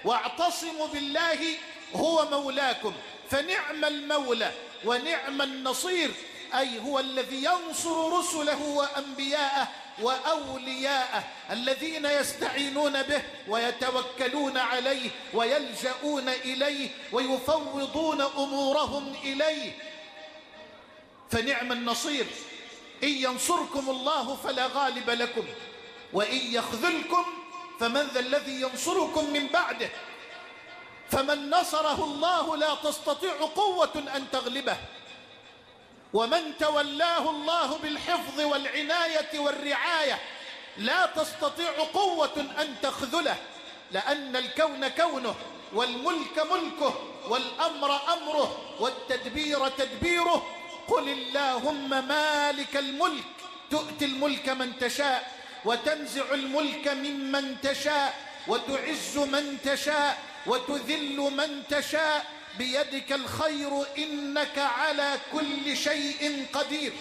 واعتصموا بالله هو مولاكم، فنعم المولى ونعم النصير، أي هو الذي ينصر رسله وأنبياءه وأولياءه الذين يستعينون به ويتوكلون عليه ويلجؤون إليه ويفوضون أمورهم إليه. فنعم النصير، إن ينصركم الله فلا غالب لكم وإن يخذلكم فمن ذا الذي ينصركم من بعده. فمن نصره الله لا تستطيع قوة أن تغلبه، ومن تولاه الله بالحفظ والعناية والرعاية لا تستطيع قوة أن تخذله، لأن الكون كونه والملك ملكه والأمر أمره والتدبير تدبيره. قل اللهم مالك الملك تؤتي الملك من تشاء وتنزع الملك ممن تشاء وتعز من تشاء وتذل من تشاء بيدك الخير إنك على كل شيء قدير.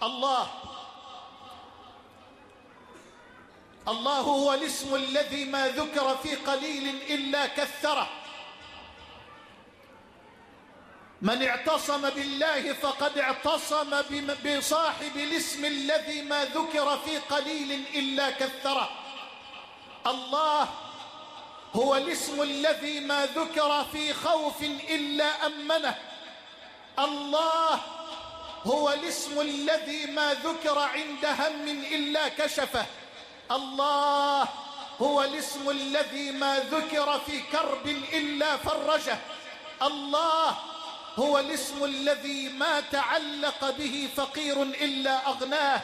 الله هو الاسم الذي ما ذكر في قليل إلا كثره. من اعتصم بالله فقد اعتصم بصاحب الاسم الذي ما ذكر في قليل إلا كثره. الله هو الاسم الذي ما ذكر في خوف إلا أمنه. الله هو الاسم الذي ما ذكر عند هم إلا كشفه. الله هو الاسم الذي ما ذكر في كرب إلا فرجه. الله هو الاسم الذي ما تعلق به فقير إلا أغناه.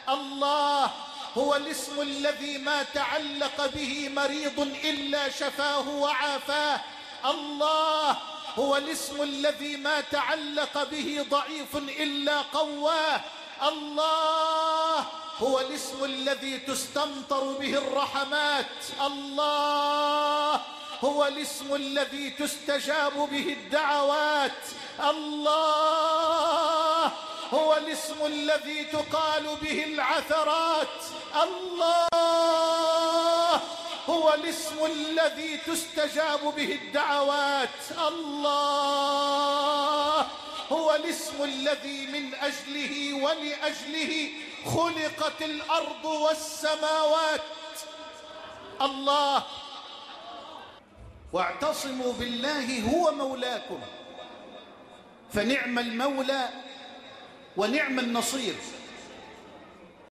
الله هو الاسم الذي ما تعلق به مريض إلا شفاه وعافاه. الله هو الاسم الذي ما تعلق به ضعيف إلا قواه. الله هو الاسم الذي تستمطر به الرحمات. الله هو الاسم الذي تستجاب به الدعوات. الله هو الاسم الذي تقال به العثرات. الله هو الاسم الذي تستجاب به الدعوات. الله هو الاسم الذي من أجله ولأجله خلقت الأرض والسماوات. الله. واعتصموا بالله هو مولاكم، فنعم المولى ونعم النصير.